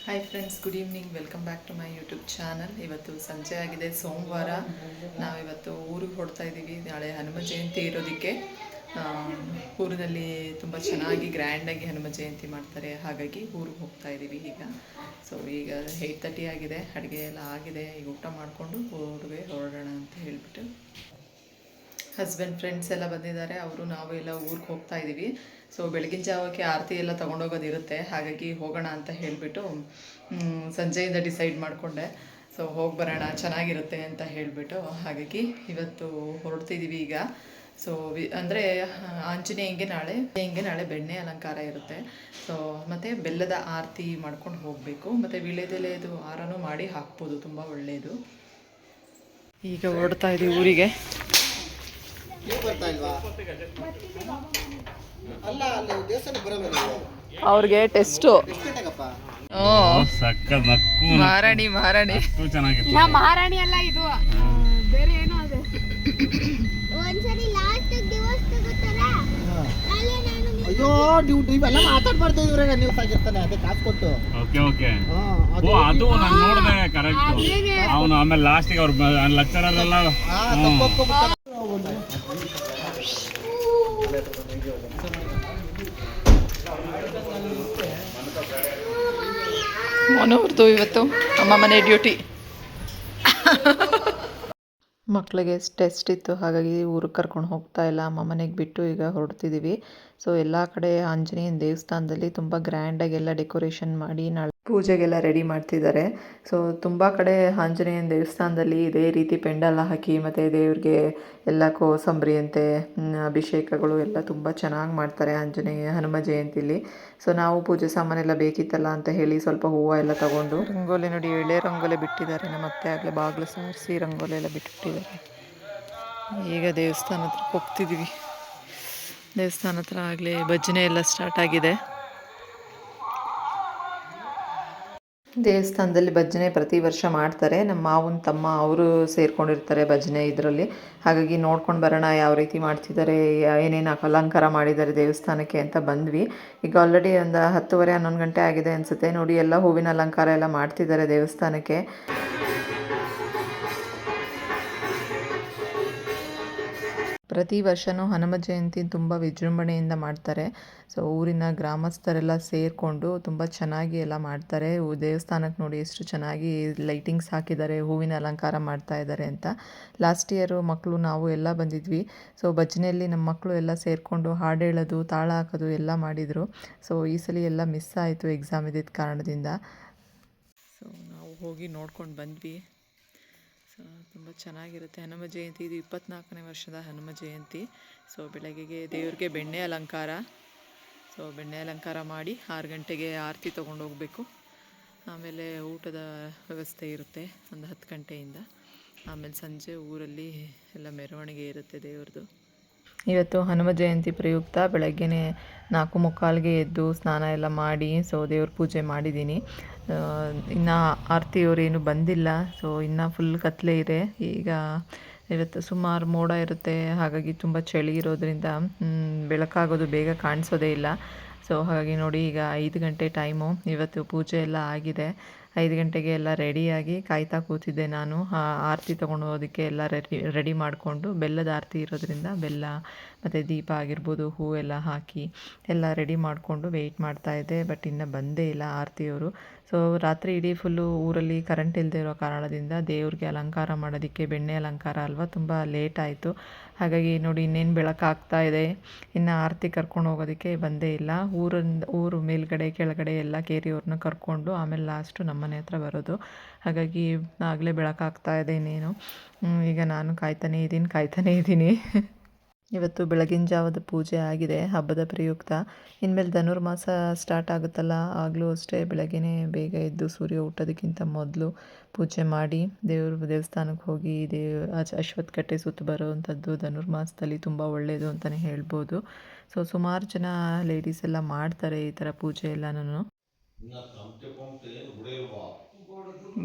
Hi friends, good evening. Welcome back to my YouTube channel. ಇವತ್ತು ಸಂಜೆ ಆಗಿದೆ, ಸೋಮವಾರ. ನಾವಿವತ್ತು ಊರಿಗೆ ಹೊಡ್ತಾ ಇದ್ದೀವಿ. ನಾಳೆ ಹನುಮ ಜಯಂತಿ ಇರೋದಕ್ಕೆ ಊರಿನಲ್ಲಿ ತುಂಬ ಚೆನ್ನಾಗಿ ಗ್ರ್ಯಾಂಡಾಗಿ ಹನುಮ ಜಯಂತಿ ಮಾಡ್ತಾರೆ. ಹಾಗಾಗಿ ಊರಿಗೆ ಹೋಗ್ತಾ ಇದ್ದೀವಿ ಈಗ. ಸೊ ಈಗ 8:30 ಆಗಿದೆ, ಅಡುಗೆ ಎಲ್ಲ ಆಗಿದೆ. ಈಗ ಊಟ ಮಾಡಿಕೊಂಡು ಊರಿಗೆ ಹೊರಡೋಣ ಅಂತ ಹೇಳಿಬಿಟ್ಟು ಹಸ್ಬೆಂಡ್ ಫ್ರೆಂಡ್ಸ್ ಎಲ್ಲ ಬಂದಿದ್ದಾರೆ. ಅವರು ನಾವು ಎಲ್ಲ ಊರಿಗೆ ಹೋಗ್ತಾ ಇದ್ದೀವಿ. ಸೊ ಬೆಳಗಿನ ಜಾವಕ್ಕೆ ಆರತಿ ಎಲ್ಲ ತೊಗೊಂಡೋಗೋದಿರುತ್ತೆ. ಹಾಗಾಗಿ ಹೋಗೋಣ ಅಂತ ಹೇಳಿಬಿಟ್ಟು ಸಂಜೆಯಿಂದ ಡಿಸೈಡ್ ಮಾಡಿಕೊಂಡೆ. ಸೊ ಹೋಗಿ ಬರೋಣ, ಚೆನ್ನಾಗಿರುತ್ತೆ ಅಂತ ಹೇಳಿಬಿಟ್ಟು ಹಾಗಾಗಿ ಇವತ್ತು ಹೊರಡ್ತಿದ್ದೀವಿ ಈಗ. ಸೊ ಅಂದರೆ ಆಂಜನೇಯಂಗೆ ನಾಳೆ ಬೆಣ್ಣೆ ಅಲಂಕಾರ ಇರುತ್ತೆ. ಸೊ ಮತ್ತು ಬೆಲ್ಲದ ಆರತಿ ಮಾಡ್ಕೊಂಡು ಹೋಗಬೇಕು. ಮತ್ತು ವೀಳ್ಯದೆಲೆದು ಹಾರನೂ ಮಾಡಿ ಹಾಕ್ಬೋದು, ತುಂಬ ಒಳ್ಳೆಯದು. ಈಗ ಹೊರಡ್ತಾ ಇದ್ದೀವಿ ಊರಿಗೆ. ಅವ್ರಿಗೆ ಟೆಸ್ಟು. ಮಹಾರಾಣಿ ಮಹಾರಾಣಿ ಅಲ್ಲ, ಇದು ಬೇರೆ ಏನೋ ಅದು. ಒಂದ್ಸರಿ ಲಾಸ್ಟ್ ಡಿವೋರ್ಸ್ ತಗೋತಾರ. ಅಯ್ಯೋ ನೀವೆಲ್ಲ ಮಾತಾಡ್ಬಾರ್ದು, ಇವ್ರಾಗ ನ್ಯೂಸ್ ಆಗಿರ್ತಾನೆ, ಅದೇ ಕಾಸು ಕೊಟ್ಟು. Okay okay. ಅದು ನಾನು ನೋಡಿದೆ ಕರೆಕ್ಟ್. ಅವನು ಆಮೇಲೆ ಲಾಸ್ಟಿಗೆ ಅವ್ರ ಲೆಕ್ಚರರ್ ಎಲ್ಲ ಮನೋರ್ದು ಇವತ್ತು ಅಮ್ಮ ಮನೆ ಡ್ಯೂಟಿ. ಮಕ್ಕಳಿಗೆ ಟೆಸ್ಟ್ ಇತ್ತು, ಹಾಗಾಗಿ ಊರಿಗೆ ಕರ್ಕೊಂಡು ಹೋಗ್ತಾ ಇಲ್ಲ. ಅಮ್ಮ ಮನೆಗೆ ಬಿಟ್ಟು ಈಗ ಹೊರಡ್ತಿದ್ದೀವಿ. ಸೊ ಎಲ್ಲ ಕಡೆ ಆಂಜನೇಯನ ದೇವಸ್ಥಾನದಲ್ಲಿ ತುಂಬ ಗ್ರ್ಯಾಂಡಾಗೆಲ್ಲ ಡೆಕೋರೇಷನ್ ಮಾಡಿ ನಾಳೆ ಪೂಜೆಗೆಲ್ಲ ರೆಡಿ ಮಾಡ್ತಿದ್ದಾರೆ. ಸೊ ತುಂಬ ಕಡೆ ಆಂಜನೇಯನ ದೇವಸ್ಥಾನದಲ್ಲಿ ಇದೇ ರೀತಿ ಪೆಂಡಾಲ ಹಾಕಿ ಮತ್ತು ದೇವ್ರಿಗೆ ಎಲ್ಲ ಕೋಸಂಬರಿ ಅಂತೆ ಅಭಿಷೇಕಗಳು ಎಲ್ಲ ತುಂಬ ಚೆನ್ನಾಗಿ ಮಾಡ್ತಾರೆ ಹನುಮ ಜಯಂತಿಲಿ. ಸೊ ನಾವು ಪೂಜೆ ಸಾಮಾನೆಲ್ಲ ಬೇಕಿತ್ತಲ್ಲ ಅಂತ ಹೇಳಿ ಸ್ವಲ್ಪ ಹೂವು ಎಲ್ಲ ತಗೊಂಡು ರಂಗೋಲಿ ನೋಡಿ, ಎಳೆ ರಂಗೋಲಿ ಬಿಟ್ಟಿದ್ದಾರೆ. ನಮ್ಮ ಅತ್ತೆ ಆಗಲೇ ಬಾಗಿಲು ಸಾರಿಸಿ ರಂಗೋಲಿ ಎಲ್ಲ ಬಿಟ್ಟಿಟ್ಟಿದ್ದಾರೆ. ಈಗ ದೇವಸ್ಥಾನ ಹತ್ರ ಹೋಗ್ತಿದ್ದೀವಿ. ದೇವಸ್ಥಾನ ಹತ್ರ ಆಗಲೇ ಭಜನೆ ಎಲ್ಲ ಸ್ಟಾರ್ಟ್ ಆಗಿದೆ. ದೇವಸ್ಥಾನದಲ್ಲಿ ಭಜನೆ ಪ್ರತಿ ವರ್ಷ ಮಾಡ್ತಾರೆ. ನಮ್ಮ ಮಾವನ ತಮ್ಮ ಅವರು ಸೇರ್ಕೊಂಡಿರ್ತಾರೆ ಭಜನೆ ಇದರಲ್ಲಿ. ಹಾಗಾಗಿ ನೋಡ್ಕೊಂಡು ಬರೋಣ ಯಾವ ರೀತಿ ಮಾಡ್ತಿದ್ದಾರೆ, ಏನೇನು ಅಲಂಕಾರ ಮಾಡಿದ್ದಾರೆ ದೇವಸ್ಥಾನಕ್ಕೆ ಅಂತ ಬಂದ್ವಿ. ಈಗ ಆಲ್ರೆಡಿ ಒಂದು 10:30 11 ಗಂಟೆ ಆಗಿದೆ ಅನಿಸುತ್ತೆ. ನೋಡಿ ಎಲ್ಲ ಹೂವಿನ ಅಲಂಕಾರ ಎಲ್ಲ ಮಾಡ್ತಿದ್ದಾರೆ ದೇವಸ್ಥಾನಕ್ಕೆ. ಪ್ರತಿ ವರ್ಷವೂ ಹನುಮ ಜಯಂತಿ ತುಂಬ ವಿಜೃಂಭಣೆಯಿಂದ ಮಾಡ್ತಾರೆ. ಸೊ ಊರಿನ ಗ್ರಾಮಸ್ಥರೆಲ್ಲ ಸೇರಿಕೊಂಡು ತುಂಬ ಚೆನ್ನಾಗಿ ಎಲ್ಲ ಮಾಡ್ತಾರೆ. ದೇವಸ್ಥಾನಕ್ಕೆ ನೋಡಿ ಎಷ್ಟು ಚೆನ್ನಾಗಿ ಲೈಟಿಂಗ್ಸ್ ಹಾಕಿದ್ದಾರೆ, ಹೂವಿನ ಅಲಂಕಾರ ಮಾಡ್ತಾ ಇದ್ದಾರೆ ಅಂತ. ಲಾಸ್ಟ್ ಇಯರು ಮಕ್ಕಳು ನಾವು ಎಲ್ಲ ಬಂದಿದ್ವಿ. ಸೊ ಭಜನೆಯಲ್ಲಿ ನಮ್ಮ ಮಕ್ಕಳು ಎಲ್ಲ ಸೇರಿಕೊಂಡು ಹಾಡು ಹೇಳೋದು, ತಾಳ ಹಾಕೋದು ಎಲ್ಲ ಮಾಡಿದರು. ಸೊ ಈ ಸಲ ಎಲ್ಲ ಮಿಸ್ ಆಯಿತು ಎಕ್ಸಾಮ್ ಇದ್ದಿದ್ದ ಕಾರಣದಿಂದ. ಸೊ ನಾವು ಹೋಗಿ ನೋಡ್ಕೊಂಡು ಬಂದ್ವಿ. ಸೊ ತುಂಬ ಚೆನ್ನಾಗಿರುತ್ತೆ ಹನುಮ ಜಯಂತಿ. ಇದು 24ನೇ ವರ್ಷದ ಹನುಮ ಜಯಂತಿ. ಸೊ ಬೆಳಗ್ಗೆಗೆ ದೇವ್ರಿಗೆ ಬೆಣ್ಣೆ ಅಲಂಕಾರ. ಸೊ ಬೆಣ್ಣೆ ಅಲಂಕಾರ ಮಾಡಿ 6 ಗಂಟೆಗೆ ಆರತಿ ತೊಗೊಂಡೋಗ್ಬೇಕು. ಆಮೇಲೆ ಊಟದ ವ್ಯವಸ್ಥೆ ಇರುತ್ತೆ ಒಂದು 10 ಗಂಟೆಯಿಂದ. ಆಮೇಲೆ ಸಂಜೆ ಊರಲ್ಲಿ ಎಲ್ಲ ಮೆರವಣಿಗೆ ಇರುತ್ತೆ ದೇವ್ರದ್ದು. ಇವತ್ತು ಹನುಮ ಜಯಂತಿ ಪ್ರಯುಕ್ತ ಬೆಳಗ್ಗೆನೇ 4:45ಗೆ ಎದ್ದು ಸ್ನಾನ ಎಲ್ಲ ಮಾಡಿ ಸೊ ದೇವ್ರ ಪೂಜೆ ಮಾಡಿದ್ದೀನಿ. ಇನ್ನು ಆರತಿಯವರೇನು ಬಂದಿಲ್ಲ. ಸೊ ಇನ್ನು ಫುಲ್ ಕತ್ತಲೆ ಇದೆ. ಈಗ ಇವತ್ತು ಸುಮಾರು ಮೋಡ ಇರುತ್ತೆ, ಹಾಗಾಗಿ ತುಂಬ ಚಳಿ ಇರೋದ್ರಿಂದ ಬೆಳಕಾಗೋದು ಬೇಗ ಕಾಣಿಸೋದೇ ಇಲ್ಲ. ಸೊ ಹಾಗಾಗಿ ನೋಡಿ ಈಗ 5 ಗಂಟೆ ಟೈಮು. ಇವತ್ತು ಪೂಜೆ ಎಲ್ಲ ಆಗಿದೆ. 5 ಗಂಟೆಗೆ ಎಲ್ಲ ರೆಡಿಯಾಗಿ ಕಾಯ್ತಾ ಕೂತಿದ್ದೆ ನಾನು. ಆರತಿ ತೊಗೊಂಡು ಹೋಗೋದಕ್ಕೆ ಎಲ್ಲ ರೆಡಿ ಮಾಡಿಕೊಂಡು, ಬೆಲ್ಲದ ಆರತಿ ಇರೋದ್ರಿಂದ ಬೆಲ್ಲ ಮತ್ತು ದೀಪ ಆಗಿರ್ಬೋದು ಹೂವೆಲ್ಲ ಹಾಕಿ ಎಲ್ಲ ರೆಡಿ ಮಾಡಿಕೊಂಡು ವೆಯ್ಟ್ ಮಾಡ್ತಾಯಿದ್ದೆ. ಬಟ್ ಇನ್ನೂ ಬಂದೇ ಇಲ್ಲ ಆರತಿಯವರು. ಸೊ ರಾತ್ರಿ ಇಡೀ ಫುಲ್ಲು ಊರಲ್ಲಿ ಕರೆಂಟ್ ಇಲ್ಲದೆ ಇರೋ ಕಾರಣದಿಂದ ದೇವ್ರಿಗೆ ಅಲಂಕಾರ ಮಾಡೋದಕ್ಕೆ, ಬೆಣ್ಣೆ ಅಲಂಕಾರ ಅಲ್ವಾ, ತುಂಬ ಲೇಟ್ ಆಯಿತು. ಹಾಗಾಗಿ ನೋಡಿ ಇನ್ನೇನು ಬೆಳಕಾಗ್ತಾ ಇದೆ. ಇನ್ನು ಆರತಿ ಕರ್ಕೊಂಡು ಹೋಗೋದಕ್ಕೆ ಬಂದೇ ಇಲ್ಲ. ಊರು ಮೇಲ್ಗಡೆ ಕೆಳಗಡೆ ಎಲ್ಲ ಕೇರಿಯವ್ರನ್ನ ಕರ್ಕೊಂಡು ಆಮೇಲೆ ಲಾಸ್ಟು ನಮ್ಮ ಮನೆ ಹತ್ರ ಬರೋದು. ಹಾಗಾಗಿ ಆಗಲೇ ಬೆಳಕಾಗ್ತಾ ಇದೆ ಇನ್ನೇನು. ಈಗ ನಾನು ಕಾಯ್ತಾನೇ ಇದ್ದೀನಿ. ಇವತ್ತು ಬೆಳಗಿನ ಜಾವದ ಪೂಜೆ ಆಗಿದೆ ಹಬ್ಬದ ಪ್ರಯುಕ್ತ. ಇನ್ಮೇಲೆ ಧನುರ್ಮಾಸ ಸ್ಟಾರ್ಟ್ ಆಗುತ್ತಲ್ಲ, ಆಗಲೂ ಅಷ್ಟೇ ಬೆಳಗ್ಗೆನೇ ಬೇಗ ಎದ್ದು ಸೂರ್ಯ ಹುಟ್ಟೋದಕ್ಕಿಂತ ಮೊದಲು ಪೂಜೆ ಮಾಡಿ ದೇವಸ್ಥಾನಕ್ಕೆ ಹೋಗಿ ಅಶ್ವತ್ಥಕಟ್ಟೆ ಸುತ್ತ ಬರೋವಂಥದ್ದು ಧನುರ್ಮಾಸದಲ್ಲಿ ತುಂಬ ಒಳ್ಳೆಯದು ಅಂತಲೇ ಹೇಳ್ಬೋದು. ಸೊ ಸುಮಾರು ಜನ ಲೇಡೀಸ್ ಎಲ್ಲ ಮಾಡ್ತಾರೆ ಈ ಥರ ಪೂಜೆ ಎಲ್ಲನೂ.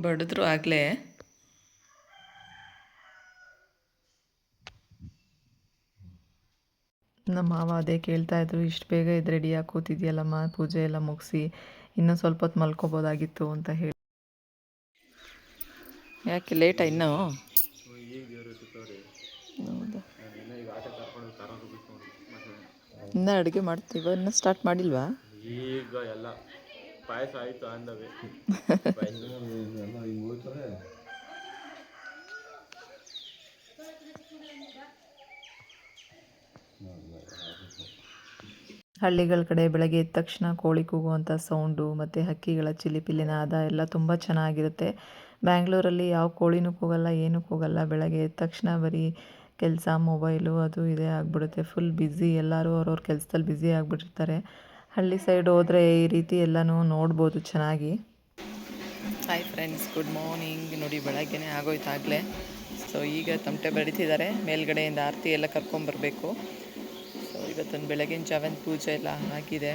ಬಡಿದ್ರು ಆಗಲೇ. ನಮ್ಮ ಮಾವ ಅದೇ ಕೇಳ್ತಾಯಿದ್ರು, ಇಷ್ಟು ಬೇಗ ಇದು ರೆಡಿಯಾಗಿ ಕೂತಿದ್ಯಲ್ಲಮ್ಮ, ಪೂಜೆ ಎಲ್ಲ ಮುಗಿಸಿ ಇನ್ನೂ ಸ್ವಲ್ಪ ಹೊತ್ತು ಮಲ್ಕೋಬೋದಾಗಿತ್ತು ಅಂತ ಹೇಳಿ. ಯಾಕೆ ಲೇಟಾ ಇನ್ನೂ? ಹೌದಾ, ಇನ್ನೂ ಅಡುಗೆ ಮಾಡ್ತೀವ? ಇನ್ನೂ ಸ್ಟಾರ್ಟ್ ಮಾಡಿಲ್ವಾ? ಈಗ ಎಲ್ಲ ಪಾಯಸ ಆಯಿತು ಅಂದವೆ. ಹಳ್ಳಿಗಳ ಕಡೆ ಬೆಳಗ್ಗೆ ಎದ್ದ ತಕ್ಷಣ ಕೋಳಿ ಕೂಗುವಂಥ ಸೌಂಡು ಮತ್ತು ಹಕ್ಕಿಗಳ ಚಿಲಿಪಿಲಿ ನಾದ ಎಲ್ಲ ತುಂಬ ಚೆನ್ನಾಗಿರುತ್ತೆ. ಬ್ಯಾಂಗ್ಳೂರಲ್ಲಿ ಯಾವ ಕೋಳಿನೂ ಕೂಗಲ್ಲ, ಏನೂ ಕೂಗಲ್ಲ. ಬೆಳಗ್ಗೆ ಎದ್ದ ತಕ್ಷಣ ಬರೀ ಕೆಲಸ, ಮೊಬೈಲು ಅದು ಇದೇ ಆಗಿಬಿಡುತ್ತೆ. ಫುಲ್ ಬ್ಯುಸಿ, ಎಲ್ಲರೂ ಅವ್ರವ್ರ ಕೆಲಸದಲ್ಲಿ ಬ್ಯುಸಿ ಆಗಿಬಿಟ್ಟಿರ್ತಾರೆ. ಹಳ್ಳಿ ಸೈಡ್ ಹೋದರೆ ಈ ರೀತಿ ಎಲ್ಲನೂ ನೋಡ್ಬೋದು ಚೆನ್ನಾಗಿ. Hi friends, good morning. ನೋಡಿ ಬೆಳಗ್ಗೆನೇ ಆಗೋಯ್ತು ಆಗಲೇ. ಸೊ ಈಗ ತಮಟೆ ಬಡಿತಿದ್ದಾರೆ, ಮೇಲ್ಗಡೆಯಿಂದ ಆರತಿ ಎಲ್ಲ ಕರ್ಕೊಂಬರಬೇಕು. ಸೊ ಇವತ್ತೊಂದು ಬೆಳಗಿನ ಜಾವನ ಪೂಜೆ ಎಲ್ಲ ಆಗಿದೆ.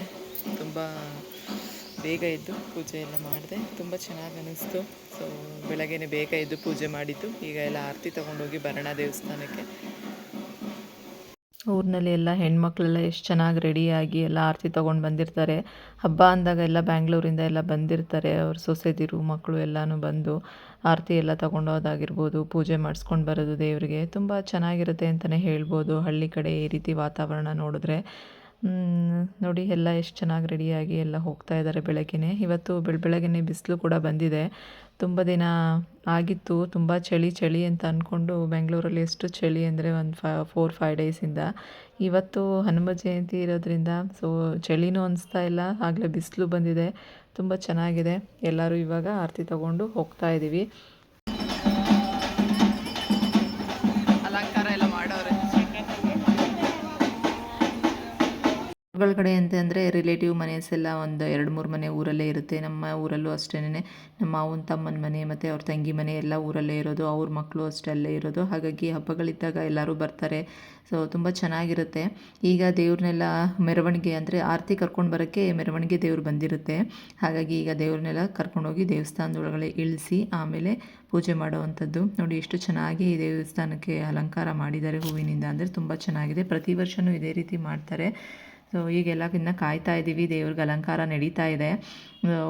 ತುಂಬ ಬೇಗ ಎದ್ದು ಪೂಜೆ ಎಲ್ಲ ಮಾಡಿದೆ, ತುಂಬ ಚೆನ್ನಾಗಿ ಅನ್ನಿಸ್ತು. ಸೊ ಬೆಳಗ್ಗೆನೇ ಬೇಗ ಎದ್ದು ಪೂಜೆ ಮಾಡಿದ್ದು. ಈಗ ಎಲ್ಲ ಆರತಿ ತೊಗೊಂಡೋಗಿ ಬರೋಣ ದೇವಸ್ಥಾನಕ್ಕೆ. ಊರಿನಲ್ಲಿ ಎಲ್ಲ ಹೆಣ್ಮಕ್ಳೆಲ್ಲ ಎಷ್ಟು ಚೆನ್ನಾಗಿ ರೆಡಿಯಾಗಿ ಎಲ್ಲ ಆರತಿ ತೊಗೊಂಡು ಬಂದಿರ್ತಾರೆ. ಹಬ್ಬ ಅಂದಾಗ ಎಲ್ಲ ಬ್ಯಾಂಗ್ಳೂರಿಂದ ಎಲ್ಲ ಬಂದಿರ್ತಾರೆ. ಅವ್ರ ಸೊಸೆದಿರು ಮಕ್ಕಳು ಎಲ್ಲನೂ ಬಂದು ಆರತಿ ಎಲ್ಲ ತೊಗೊಂಡೋದಾಗಿರ್ಬೋದು, ಪೂಜೆ ಮಾಡಿಸ್ಕೊಂಡು ಬರೋದು ದೇವರಿಗೆ ತುಂಬ ಚೆನ್ನಾಗಿರುತ್ತೆ ಅಂತಲೇ ಹೇಳ್ಬೋದು. ಹಳ್ಳಿ ಕಡೆ ಈ ರೀತಿ ವಾತಾವರಣ ನೋಡಿದ್ರೆ ನೋಡಿ ಎಲ್ಲ ಎಷ್ಟು ಚೆನ್ನಾಗಿ ರೆಡಿಯಾಗಿ ಎಲ್ಲ ಹೋಗ್ತಾ ಇದ್ದಾರೆ ಬೆಳಗ್ಗೆನೇ. ಇವತ್ತು ಬೆಳಗ್ಗೆನೇ ಬಿಸಿಲು ಕೂಡ ಬಂದಿದೆ. ತುಂಬ ದಿನ ಆಗಿತ್ತು ತುಂಬ ಚಳಿ ಅಂತ ಅಂದ್ಕೊಂಡು, ಬೆಂಗಳೂರಲ್ಲಿ ಎಷ್ಟು ಚಳಿ ಅಂದರೆ ಒಂದು 4-5 ಡೇಸಿಂದ. ಇವತ್ತು ಹನುಮ ಜಯಂತಿ ಇರೋದ್ರಿಂದ ಸೊ ಚಳಿನೂ ಅನಿಸ್ತಾ ಇಲ್ಲ, ಆಗಲೇ ಬಿಸಿಲು ಬಂದಿದೆ, ತುಂಬ ಚೆನ್ನಾಗಿದೆ. ಎಲ್ಲರೂ ಇವಾಗ ಆರತಿ ತಗೊಂಡು ಹೋಗ್ತಾ ಇದ್ದೀವಿ. ಅಲಂಕಾರ ಎಲ್ಲ ಮಾಡೋರೆ ಕಡೆ ಅಂತಂದರೆ ರಿಲೇಟಿವ್ ಮನೆಯೆಲ್ಲ ಒಂದು 2-3 ಮನೆ ಊರಲ್ಲೇ ಇರುತ್ತೆ. ನಮ್ಮ ಊರಲ್ಲೂ ಅಷ್ಟೇ, ನಮ್ಮ ಮಾವನ ತಮ್ಮನ ಮನೆ ಮತ್ತು ಅವ್ರ ತಂಗಿ ಮನೆ ಎಲ್ಲ ಊರಲ್ಲೇ ಇರೋದು. ಅವ್ರ ಮಕ್ಕಳು ಅಷ್ಟೇ ಅಲ್ಲೇ ಇರೋದು. ಹಾಗಾಗಿ ಹಬ್ಬಗಳಿದ್ದಾಗ ಎಲ್ಲರೂ ಬರ್ತಾರೆ. ಸೊ ತುಂಬ ಚೆನ್ನಾಗಿರುತ್ತೆ. ಈಗ ದೇವ್ರನ್ನೆಲ್ಲ ಮೆರವಣಿಗೆ ಅಂದರೆ ಆರತಿ ಕರ್ಕೊಂಡು ಬರೋಕ್ಕೆ ಮೆರವಣಿಗೆ ದೇವ್ರು ಬಂದಿರುತ್ತೆ. ಹಾಗಾಗಿ ಈಗ ದೇವ್ರನ್ನೆಲ್ಲ ಕರ್ಕೊಂಡೋಗಿ ದೇವಸ್ಥಾನದೊಳಗಡೆ ಇಳಿಸಿ ಆಮೇಲೆ ಪೂಜೆ ಮಾಡೋವಂಥದ್ದು. ನೋಡಿ ಎಷ್ಟು ಚೆನ್ನಾಗಿ ಈ ದೇವಸ್ಥಾನಕ್ಕೆ ಅಲಂಕಾರ ಮಾಡಿದ್ದಾರೆ ಹೂವಿನಿಂದ, ಅಂದರೆ ತುಂಬ ಚೆನ್ನಾಗಿದೆ. ಪ್ರತಿ ವರ್ಷವೂ ಇದೇ ರೀತಿ ಮಾಡ್ತಾರೆ. ಸೊ ಈಗೆಲ್ಲ ಇನ್ನು ಕಾಯ್ತಾ ಇದ್ದೀವಿ, ದೇವ್ರಿಗೆ ಅಲಂಕಾರ ನಡೀತಾ ಇದೆ.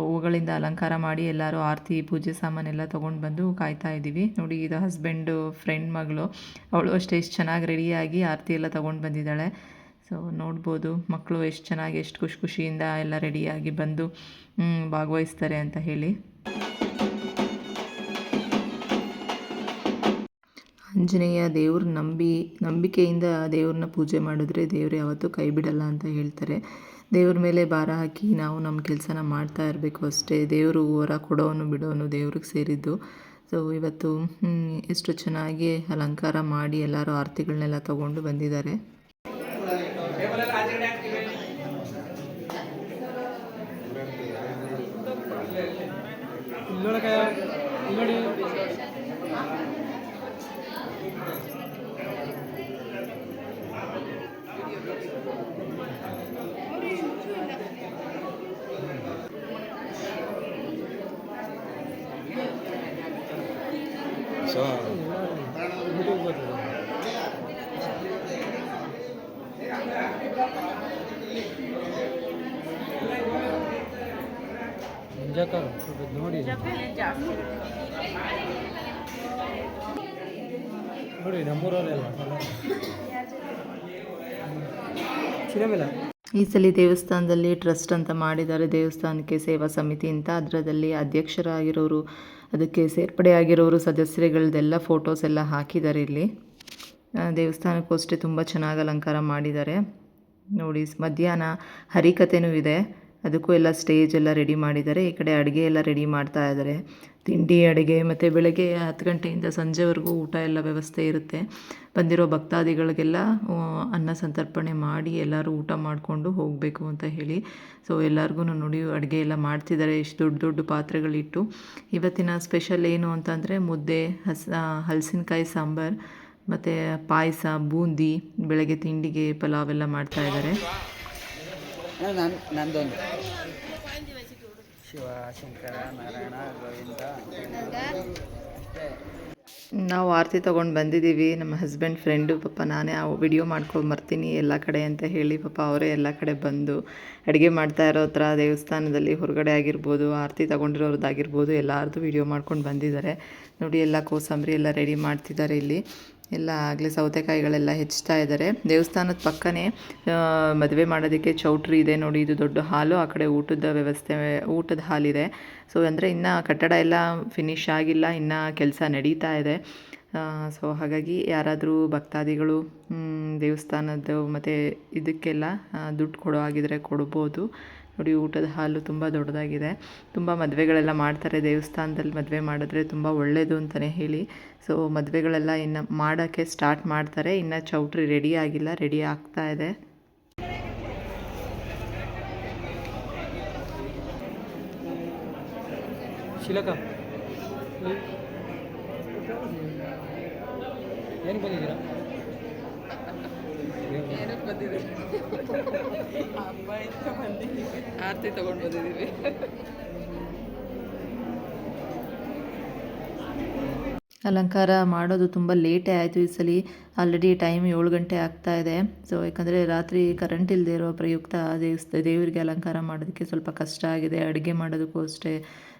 ಹೂಗಳಿಂದ ಅಲಂಕಾರ ಮಾಡಿ ಎಲ್ಲರೂ ಆರತಿ ಪೂಜೆ ಸಾಮಾನೆಲ್ಲ ತೊಗೊಂಡು ಬಂದು ಕಾಯ್ತಾ ಇದ್ದೀವಿ. ನೋಡಿ ಇದು ಹಸ್ಬೆಂಡು ಫ್ರೆಂಡ್ ಮಗಳು, ಅವಳು ಅಷ್ಟೇ ಎಷ್ಟು ಚೆನ್ನಾಗಿ ರೆಡಿಯಾಗಿ ಆರತಿ ಎಲ್ಲ ತೊಗೊಂಡು ಬಂದಿದ್ದಾಳೆ. ಸೊ ನೋಡ್ಬೋದು ಮಕ್ಕಳು ಎಷ್ಟು ಚೆನ್ನಾಗಿ ಎಷ್ಟು ಖುಷಿಯಿಂದ ಎಲ್ಲ ರೆಡಿಯಾಗಿ ಬಂದು ಭಾಗವಹಿಸ್ತಾರೆ ಅಂತ ಹೇಳಿ. ಆಂಜನೇಯ ದೇವ್ರ ನಂಬಿಕೆಯಿಂದ ದೇವ್ರನ್ನ ಪೂಜೆ ಮಾಡಿದ್ರೆ ದೇವ್ರು ಯಾವತ್ತೂ ಕೈ ಬಿಡಲ್ಲ ಅಂತ ಹೇಳ್ತಾರೆ. ದೇವ್ರ ಮೇಲೆ ಭಾರ ಹಾಕಿ ನಾವು ನಮ್ಮ ಕೆಲಸನ ಮಾಡ್ತಾ ಇರಬೇಕು ಅಷ್ಟೇ. ದೇವರು ವರ ಕೊಡೋನು ಬಿಡೋನು ದೇವ್ರಿಗೆ ಸೇರಿದ್ದು. ಸೊ ಇವತ್ತು ಎಷ್ಟು ಚೆನ್ನಾಗಿ ಅಲಂಕಾರ ಮಾಡಿ ಎಲ್ಲರೂ ಆರತಿಗಳನ್ನೆಲ್ಲ ತೊಗೊಂಡು ಬಂದಿದ್ದಾರೆ. ನೋಡಿ ನಮ್ಮೂರಲ್ಲೆಲ್ಲ ಈ ಸಲ ದೇವಸ್ಥಾನದಲ್ಲಿ ಟ್ರಸ್ಟ್ ಅಂತ ಮಾಡಿದ್ದಾರೆ, ದೇವಸ್ಥಾನಕ್ಕೆ ಸೇವಾ ಸಮಿತಿ ಅಂತ. ಅದರಲ್ಲಿ ಅಧ್ಯಕ್ಷರಾಗಿರೋರು, ಅದಕ್ಕೆ ಸೇರ್ಪಡೆ ಆಗಿರೋರು, ಸದಸ್ಯರುಗಳದ್ದೆಲ್ಲ ಫೋಟೋಸ್ ಎಲ್ಲ ಹಾಕಿದ್ದಾರೆ. ಇಲ್ಲಿ ದೇವಸ್ಥಾನಕ್ಕೂ ಅಷ್ಟೇ ತುಂಬ ಚೆನ್ನಾಗಿ ಅಲಂಕಾರ ಮಾಡಿದ್ದಾರೆ. ನೋಡಿ ಮಧ್ಯಾಹ್ನ ಹರಿಕಥೆನೂ ಇದೆ, ಅದಕ್ಕೂ ಎಲ್ಲ ಸ್ಟೇಜ್ ಎಲ್ಲ ರೆಡಿ ಮಾಡಿದ್ದಾರೆ. ಈ ಕಡೆ ಅಡುಗೆ ಎಲ್ಲ ರೆಡಿ ಮಾಡ್ತಾ ಇದ್ದಾರೆ, ತಿಂಡಿ ಅಡುಗೆ. ಮತ್ತು ಬೆಳಗ್ಗೆ 10 ಗಂಟೆಯಿಂದ ಸಂಜೆವರೆಗೂ ಊಟ ಎಲ್ಲ ವ್ಯವಸ್ಥೆ ಇರುತ್ತೆ. ಬಂದಿರೋ ಭಕ್ತಾದಿಗಳಿಗೆಲ್ಲ ಅನ್ನ ಸಂತರ್ಪಣೆ ಮಾಡಿ ಎಲ್ಲರೂ ಊಟ ಮಾಡಿಕೊಂಡು ಹೋಗಬೇಕು ಅಂತ ಹೇಳಿ. ಸೊ ಎಲ್ಲರಿಗೂ ನೋಡಿ ಅಡುಗೆ ಎಲ್ಲ ಮಾಡ್ತಿದ್ದಾರೆ, ಇಷ್ಟು ದೊಡ್ಡ ಪಾತ್ರೆಗಳಿಟ್ಟು. ಇವತ್ತಿನ ಸ್ಪೆಷಲ್ ಏನು ಅಂತಂದರೆ ಮುದ್ದೆ, ಹಲಸಿನಕಾಯಿ ಸಾಂಬಾರು ಮತ್ತು ಪಾಯಸ, ಬೂಂದಿ. ಬೆಳಗ್ಗೆ ತಿಂಡಿಗೆ ಪಲಾವೆಲ್ಲ ಮಾಡ್ತಾಯಿದ್ದಾರೆ. ನಂದೊಂದು ಶಿವ, ಶಂಕರ, ನಾರಾಯಣ, ಗೋವಿಂದ. ನಾವು ಆರತಿ ತೊಗೊಂಡು ಬಂದಿದ್ದೀವಿ. ನಮ್ಮ ಹಸ್ಬೆಂಡ್ ಫ್ರೆಂಡು ಪಾಪ ನಾನೇ ಆ ವಿಡಿಯೋ ಮಾಡ್ಕೊಂಡು ಬರ್ತೀನಿ ಎಲ್ಲ ಕಡೆ ಅಂತ ಹೇಳಿ ಪಾಪ ಅವರೇ ಎಲ್ಲ ಕಡೆ ಬಂದು ಅಡುಗೆ ಮಾಡ್ತಾ ಇರೋ ಹತ್ರ ದೇವಸ್ಥಾನದಲ್ಲಿ ಹೊರಗಡೆ ಆಗಿರ್ಬೋದು, ಆರತಿ ತೊಗೊಂಡಿರೋರ್ದಾಗಿರ್ಬೋದು ಎಲ್ಲರದ್ದು ವಿಡಿಯೋ ಮಾಡ್ಕೊಂಡು ಬಂದಿದ್ದಾರೆ. ನೋಡಿ ಎಲ್ಲ ಕೋಸಂಬರಿ ಎಲ್ಲ ರೆಡಿ ಮಾಡ್ತಿದ್ದಾರೆ ಇಲ್ಲಿ. ಎಲ್ಲ ಆಗಲೇ ಸೌತೆಕಾಯಿಗಳೆಲ್ಲ ಹೆಚ್ಚುತ್ತಾ ಇದ್ದಾರೆ. ದೇವಸ್ಥಾನದ ಪಕ್ಕನೇ ಮದುವೆ ಮಾಡೋದಕ್ಕೆ ಚೌಟ್ರಿ ಇದೆ ನೋಡಿ. ಇದು ದೊಡ್ಡ ಹಾಲು, ಆ ಕಡೆ ಊಟದ ವ್ಯವಸ್ಥೆ, ಊಟದ ಹಾಲಿದೆ. ಸೊ ಅಂದರೆ ಇನ್ನು ಕಟ್ಟಡ ಎಲ್ಲ ಫಿನಿಶ್ ಆಗಿಲ್ಲ, ಇನ್ನು ಕೆಲಸ ನಡೀತಾ ಇದೆ. ಸೊ ಹಾಗಾಗಿ ಯಾರಾದರೂ ಭಕ್ತಾದಿಗಳು ದೇವಸ್ಥಾನದ್ದು ಮತ್ತು ಇದಕ್ಕೆಲ್ಲ ದುಡ್ಡು ಕೊಡೋ ಆಗಿದ್ರೆ ಕೊಡ್ಬೋದು. ನೋಡಿ ಊಟದ ಹಾಲು ತುಂಬ ದೊಡ್ಡದಾಗಿದೆ. ತುಂಬ ಮದುವೆಗಳೆಲ್ಲ ಮಾಡ್ತಾರೆ ದೇವಸ್ಥಾನದಲ್ಲಿ. ಮದುವೆ ಮಾಡಿದ್ರೆ ತುಂಬ ಒಳ್ಳೆಯದು ಅಂತಲೇ ಹೇಳಿ. ಸೊ ಮದುವೆಗಳೆಲ್ಲ ಇನ್ನು ಮಾಡೋಕ್ಕೆ ಸ್ಟಾರ್ಟ್ ಮಾಡ್ತಾರೆ. ಇನ್ನು ಚೌಟ್ರಿ ರೆಡಿ ಆಗಿಲ್ಲ, ರೆಡಿ ಆಗ್ತಾ ಇದೆ. ಶಿಲಕ ಏನು ಬಂದಿದ್ದೀರಾ? ಆರತಿ ತಗೊಂಡು ಬಂದಿದ್ದೀವಿ. ಅಲಂಕಾರ ಮಾಡೋದು ತುಂಬ ಲೇಟೇ ಆಯಿತು ಈ ಸಲ. ಆಲ್ರೆಡಿ ಟೈಮ್ 7 ಗಂಟೆ ಆಗ್ತಾ ಇದೆ. ಸೊ ಯಾಕಂದರೆ ರಾತ್ರಿ ಕರೆಂಟ್ ಇಲ್ಲದೆ ಇರೋ ಪ್ರಯುಕ್ತ ದೇವರಿಗೆ ಅಲಂಕಾರ ಮಾಡೋದಕ್ಕೆ ಸ್ವಲ್ಪ ಕಷ್ಟ ಆಗಿದೆ. ಅಡುಗೆ ಮಾಡೋದಕ್ಕೂ ಅಷ್ಟೇ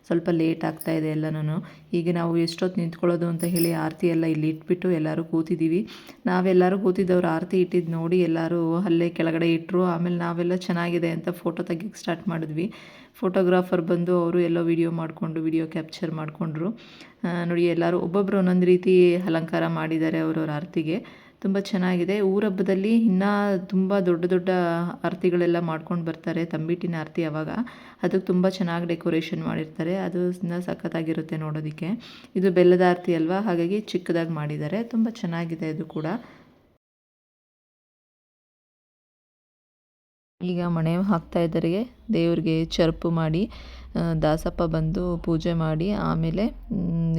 ಸ್ವಲ್ಪ ಲೇಟ್ ಆಗ್ತಾ ಇದೆ ಎಲ್ಲನೂ. ಈಗ ನಾವು ಎಷ್ಟೊತ್ತು ನಿಂತ್ಕೊಳ್ಳೋದು ಅಂತ ಹೇಳಿ ಆರತಿ ಎಲ್ಲ ಇಲ್ಲಿ ಇಟ್ಬಿಟ್ಟು ಎಲ್ಲರೂ ಕೂತಿದ್ದೀವಿ. ನಾವೆಲ್ಲರೂ ಕೂತಿದ್ದವ್ರು ಆರತಿ ಇಟ್ಟಿದ್ದು ನೋಡಿ ಎಲ್ಲರೂ ಅಲ್ಲೇ ಕೆಳಗಡೆ ಇಟ್ಟರು. ಆಮೇಲೆ ನಾವೆಲ್ಲ ಚೆನ್ನಾಗಿದೆ ಅಂತ ಫೋಟೋ ತೆಗಿಯೋಕ್ಕೆ ಸ್ಟಾರ್ಟ್ ಮಾಡಿದ್ವಿ. ಫೋಟೋಗ್ರಾಫರ್ ಬಂದು ಅವರು ಎಲ್ಲೋ ವಿಡಿಯೋ ಕ್ಯಾಪ್ಚರ್ ಮಾಡಿಕೊಂಡ್ರು. ನೋಡಿ ಎಲ್ಲರೂ ಒಬ್ಬೊಬ್ಬರು ಒಂದೊಂದು ರೀತಿ ಅಲಂಕಾರ ಮಾಡಿದ್ದಾರೆ ಅವರವ್ರ ಆರತಿಗೆ. ತುಂಬ ಚೆನ್ನಾಗಿದೆ. ಊರಹಬ್ಬದಲ್ಲಿ ಇನ್ನೂ ತುಂಬ ದೊಡ್ಡ ದೊಡ್ಡ ಆರತಿಗಳೆಲ್ಲ ಮಾಡ್ಕೊಂಡು ಬರ್ತಾರೆ. ತಂಬಿಟ್ಟಿನ ಆರತಿ ಆವಾಗ ಅದಕ್ಕೆ ತುಂಬ ಚೆನ್ನಾಗಿ ಡೆಕೋರೇಷನ್ ಮಾಡಿರ್ತಾರೆ. ಅದು ಇನ್ನೂ ಸಖತ್ತಾಗಿರುತ್ತೆ ನೋಡೋದಕ್ಕೆ. ಇದು ಬೆಲ್ಲದ ಆರತಿ ಅಲ್ವಾ, ಹಾಗಾಗಿ ಚಿಕ್ಕದಾಗಿ ಮಾಡಿದ್ದಾರೆ. ತುಂಬ ಚೆನ್ನಾಗಿದೆ ಇದು ಕೂಡ. ಈಗ ಮಣೆ ಹಾಕ್ತಾ ಇದ್ದಾರೆ. ದೇವ್ರಿಗೆ ಚರ್ಪು ಮಾಡಿ ದಾಸಪ್ಪ ಬಂದು ಪೂಜೆ ಮಾಡಿ ಆಮೇಲೆ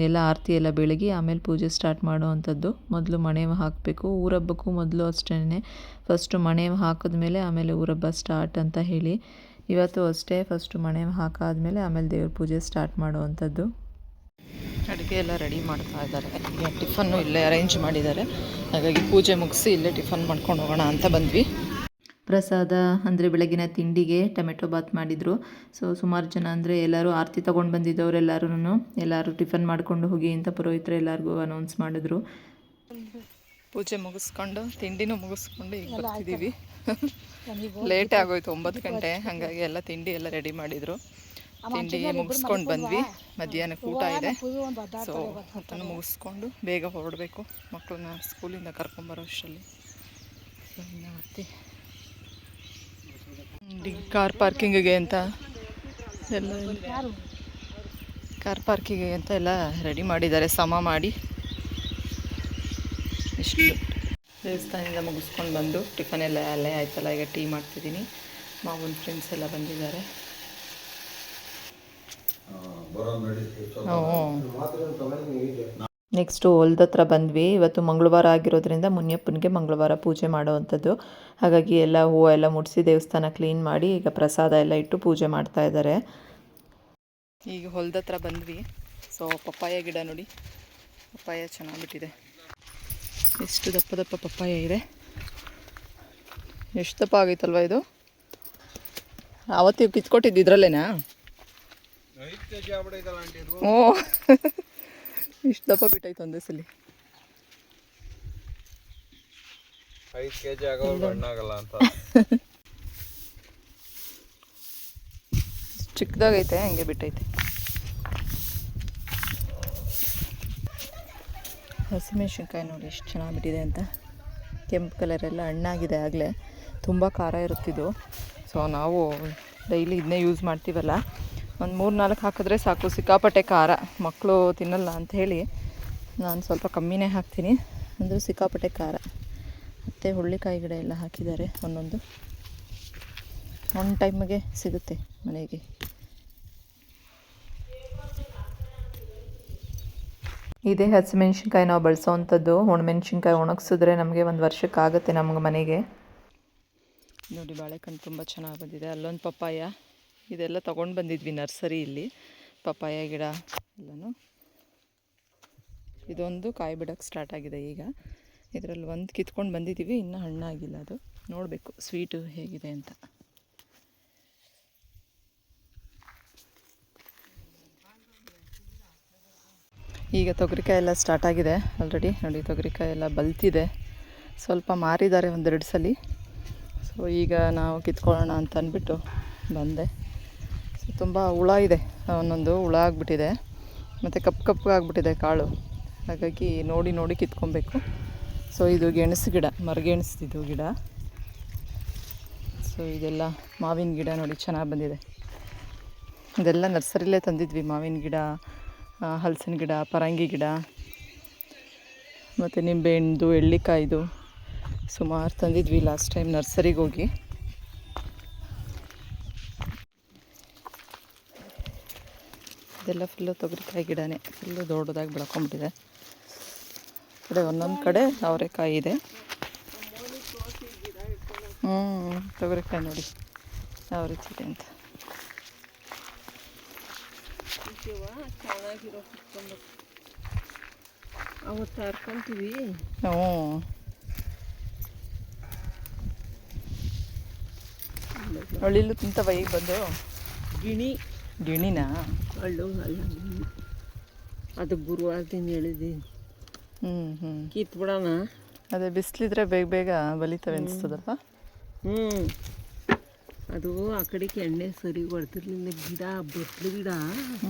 ಎಲ್ಲ ಆರತಿ ಎಲ್ಲ ಬೆಳಗಿ ಆಮೇಲೆ ಪೂಜೆ ಸ್ಟಾರ್ಟ್ ಮಾಡುವಂಥದ್ದು. ಮೊದಲು ಮಣೆ ಹಾಕಬೇಕು. ಊರಹಬ್ಬಕ್ಕೂ ಮೊದಲು ಅಷ್ಟೇ, ಫಸ್ಟು ಮಣೆ ಹಾಕಿದ್ಮೇಲೆ ಆಮೇಲೆ ಊರಹಬ್ಬ ಸ್ಟಾರ್ಟ್ ಅಂತ ಹೇಳಿ. ಇವತ್ತು ಅಷ್ಟೇ, ಫಸ್ಟು ಮಣೆ ಹಾಕಾದ್ಮೇಲೆ ಆಮೇಲೆ ದೇವ್ರ ಪೂಜೆ ಸ್ಟಾರ್ಟ್ ಮಾಡುವಂಥದ್ದು. ಅಡುಗೆ ಎಲ್ಲ ರೆಡಿ ಮಾಡ್ತಾ ಇದ್ದಾರೆ. ಈಗ ಟಿಫನ್ನು ಇಲ್ಲೇ ಅರೇಂಜ್ ಮಾಡಿದ್ದಾರೆ. ಹಾಗಾಗಿ ಪೂಜೆ ಮುಗಿಸಿ ಇಲ್ಲೇ ಟಿಫನ್ ಮಾಡ್ಕೊಂಡು ಹೋಗೋಣ ಅಂತ ಬಂದ್ವಿ. ಪ್ರಸಾದ ಅಂದರೆ ಬೆಳಗಿನ ತಿಂಡಿಗೆ ಟೊಮೆಟೊ ಬಾತ್ ಮಾಡಿದರು. ಸೊ ಸುಮಾರು ಜನ ಅಂದರೆ ಎಲ್ಲರೂ ಆರತಿ ತೊಗೊಂಡು ಬಂದಿದ್ದವರು ಎಲ್ಲರೂ ಟಿಫನ್ ಮಾಡ್ಕೊಂಡು ಹೋಗಿ ಅಂತ ಪುರೋಹಿತರು ಎಲ್ಲರಿಗೂ ಅನೌನ್ಸ್ ಮಾಡಿದ್ರು. ಪೂಜೆ ಮುಗಿಸ್ಕೊಂಡು ತಿಂಡಿನೂ ಮುಗಿಸ್ಕೊಂಡು ಈಗ ಬರ್ತಿದ್ದೀವಿ. ಲೇಟ್ ಆಗೋಯ್ತು, 9 ಗಂಟೆ. ಹಾಗಾಗಿ ಎಲ್ಲ ತಿಂಡಿ ಎಲ್ಲ ರೆಡಿ ಮಾಡಿದರು. ತಿಂಡಿ ಮುಗಿಸ್ಕೊಂಡು ಬಂದ್ವಿ. ಮಧ್ಯಾಹ್ನಕ್ಕೆ ಊಟ ಇದೆ. ಸೊ ಅದನ್ನು ಮುಗಿಸ್ಕೊಂಡು ಬೇಗ ಹೊರಡಬೇಕು. ಮಕ್ಕಳನ್ನ ಸ್ಕೂಲಿಂದ ಕರ್ಕೊಂಬರೋ ಅಷ್ಟರಲ್ಲಿ ಆರತಿ ಕಾರ್ ಪಾರ್ಕಿಂಗಿಗೆ ಅಂತ ಎಲ್ಲ ರೆಡಿ ಮಾಡಿದ್ದಾರೆ. ಸಮ ಮಾಡಿ ಇಷ್ಟು ದೇವಸ್ಥಾನದಿಂದ ಮುಗಿಸ್ಕೊಂಡು ಬಂದು ಟಿಫನ್ ಎಲ್ಲ ಅಲ್ಲೇ ಆಯ್ತಲ್ಲ. ಈಗ ಟೀ ಮಾಡ್ತಿದ್ದೀನಿ. ಮಾವನ ಫ್ರೆಂಡ್ಸ್ ಎಲ್ಲ ಬಂದಿದ್ದಾರೆ. ನೆಕ್ಸ್ಟು ಹೊಲ್ದ ಹತ್ರ ಬಂದ್ವಿ. ಇವತ್ತು ಮಂಗಳವಾರ ಆಗಿರೋದ್ರಿಂದ ಮುನಿಯಪ್ಪನಿಗೆ ಮಂಗಳವಾರ ಪೂಜೆ ಮಾಡೋವಂಥದ್ದು. ಹಾಗಾಗಿ ಎಲ್ಲ ಹೂವು ಎಲ್ಲ ಮುಡಿಸಿ ದೇವಸ್ಥಾನ ಕ್ಲೀನ್ ಮಾಡಿ ಈಗ ಪ್ರಸಾದ ಎಲ್ಲ ಇಟ್ಟು ಪೂಜೆ ಮಾಡ್ತಾ ಇದ್ದಾರೆ. ಈಗ ಹೊಲ್ದ ಹತ್ರ ಬಂದ್ವಿ. ಸೊ ಪಪ್ಪಾಯ ಗಿಡ ನೋಡಿ, ಪಪ್ಪಾಯ ಚೆನ್ನಾಗಿಬಿಟ್ಟಿದೆ. ಎಷ್ಟು ದಪ್ಪ ದಪ್ಪ ಪಪ್ಪಾಯ ಇದೆ. ಎಷ್ಟು ದಪ್ಪ ಆಗೈತಲ್ವ ಇದು. ಅವತ್ತು ಕಿತ್ಕೊಟ್ಟಿದ್ದು ಇದ್ರಲ್ಲೇನಾ? ಓ ಇಷ್ಟು ದಪ್ಪ ಬಿಟ್ಟೈತೆ ಒಂದೇ ಸಲ. 5 kg ಆಗೋದು ಹಣ್ಣಾಗಲ್ಲ ಅಂತ. ಚಿಕ್ಕದಾಗೈತೆ, ಹಂಗೆ ಬಿಟ್ಟೈತೆ. ಹಸಿಮೆಣ್ಸಿನ್ಕಾಯಿ ನೋಡಿ ಎಷ್ಟು ಚೆನ್ನಾಗಿಬಿಟ್ಟಿದೆ ಅಂತ. ಕೆಂಪು ಕಲರೆಲ್ಲ ಹಣ್ಣಾಗಿದೆ ಆಗಲೇ. ತುಂಬ ಖಾರ ಇರುತ್ತಿದ್ದು. ಸೊ ನಾವು ಡೈಲಿ ಇದನ್ನೇ ಯೂಸ್ ಮಾಡ್ತೀವಲ್ಲ, ಒಂದು 3-4 ಹಾಕಿದ್ರೆ ಸಾಕು. ಸಿಕ್ಕಾಪಟ್ಟೆ ಖಾರ, ಮಕ್ಕಳು ತಿನ್ನಲ್ಲ ಅಂತ ಹೇಳಿ ನಾನು ಸ್ವಲ್ಪ ಕಮ್ಮಿನೇ ಹಾಕ್ತೀನಿ. ಅಂದರೆ ಸಿಕ್ಕಾಪಟ್ಟೆ ಖಾರ. ಮತ್ತು ಹುಳ್ಳಿಕಾಯಿ ಗಿಡ ಎಲ್ಲ ಹಾಕಿದ್ದಾರೆ ಒಂದೊಂದು. ಒಂದು ಟೈಮಿಗೆ ಸಿಗುತ್ತೆ ಮನೆಗೆ. ಇದೇ ಹಸಿಮೆಣ್ಸಿನ್ಕಾಯಿ ನಾವು ಬಳಸೋವಂಥದ್ದು. ಒಣಮೆಣ್ಸಿನ್ಕಾಯಿ ಒಣಗಿಸಿದ್ರೆ ನಮಗೆ 1 ವರ್ಷಕ್ಕಾಗುತ್ತೆ ನಮಗೆ ಮನೆಗೆ. ನೋಡಿ ಬಾಳೆಕಣ್ಣು ತುಂಬ ಚೆನ್ನಾಗಿ ಬಂದಿದೆ. ಅಲ್ಲೊಂದು ಪಪ್ಪಾಯ. ಇದೆಲ್ಲ ತೊಗೊಂಡು ಬಂದಿದ್ವಿ ನರ್ಸರಿಯಲ್ಲಿ, ಪಪ್ಪಾಯ ಗಿಡ ಎಲ್ಲನೂ. ಇದೊಂದು ಕಾಯಿ ಬಿಡೋಕ್ಕೆ ಸ್ಟಾರ್ಟ್ ಆಗಿದೆ ಈಗ. ಇದರಲ್ಲಿ ಒಂದು ಕಿತ್ಕೊಂಡು ಬಂದಿದ್ದೀವಿ, ಇನ್ನೂ ಹಣ್ಣಾಗಿಲ್ಲ. ಅದು ನೋಡಬೇಕು ಸ್ವೀಟು ಹೇಗಿದೆ ಅಂತ. ಈಗ ತೊಗರಿಕಾಯಿ ಎಲ್ಲ ಸ್ಟಾರ್ಟ್ ಆಗಿದೆ ಆಲ್ರೆಡಿ. ನೋಡಿ ತೊಗರಿಕಾಯಿ ಎಲ್ಲ ಬಲ್ತಿದೆ. ಸ್ವಲ್ಪ ಮಾರಿದ್ದಾರೆ ಒಂದೆರಡು ಸಲ. ಸೊ ಈಗ ನಾವು ಕಿತ್ಕೊಳ್ಳೋಣ ಅಂತ ಅಂದ್ಬಿಟ್ಟು ಬಂದೆ. ಸೊ ತುಂಬ ಹುಳ ಇದೆ, ಒಂದೊಂದು ಹುಳ ಆಗಿಬಿಟ್ಟಿದೆ ಮತ್ತು ಕಪ್ಪಗಾಗ್ಬಿಟ್ಟಿದೆ ಕಾಳು. ಹಾಗಾಗಿ ನೋಡಿ ನೋಡಿ ಕಿತ್ಕೊಬೇಕು. ಸೊ ಇದು ಗೆಣಸು ಗಿಡ, ಮರಗೆಣಸಿದು ಗಿಡ. ಸೊ ಇದೆಲ್ಲ ಮಾವಿನ ಗಿಡ ನೋಡಿ ಚೆನ್ನಾಗಿ ಬಂದಿದೆ. ಇದೆಲ್ಲ ನರ್ಸರಿಲೇ ತಂದಿದ್ವಿ. ಮಾವಿನ ಗಿಡ, ಹಲಸಿನ ಗಿಡ, ಪರಂಗಿ ಗಿಡ ಮತ್ತು ನಿಂಬೆಹಣ್ಣು, ಎಳ್ಳಿಕಾಯ್ದು ಸುಮಾರು ತಂದಿದ್ವಿ ಲಾಸ್ಟ್ ಟೈಮ್ ನರ್ಸರಿಗೆ ಹೋಗಿ. ಇದೆಲ್ಲ ಫುಲ್ಲು ತೊಗರಿಕಾಯಿ ಗಿಡನೇ, ಫುಲ್ಲು ದೊಡ್ಡದಾಗಿ ಬೆಳ್ಕೊಂಬಿಟ್ಟಿದೆ. ಕಡೆ ಒಂದೊಂದು ಕಡೆ ಅವರೆಕಾಯಿ ಇದೆ. ತೊಗರಿಕಾಯಿ ನೋಡಿ ಯಾವ ರೀತಿ ಇದೆ ಅಂತ. ಅವತ್ತು ಹರ್ಕೊಂತೀವಿ. ಹಳ್ಳಿಲು ತಿಂತವ ಈಗ ಬಂದು. ಗಿಣಿನಾ? ಹಳ್ಳು ಅಲ್ಲ, ಅದು ಗುರುವಾರದಿಂದ ಹೇಳಿದ್ದೀನಿ. ಕಿತ್ಬಿಡೋಣ. ಅದೇ ಬಿಸಿಲಿದ್ರೆ ಬೇಗ ಬೇಗ ಬಲಿತವೆ ಅನಿಸ್ತದಪ್ಪ. ಅದು ಆ ಕಡೆಗೆ ಎಣ್ಣೆ ಸರಿ ಹೊಡ್ತಿರ್ಲಿಲ್ಲ. ಗಿಡ ಬಟ್ಲು ಗಿಡ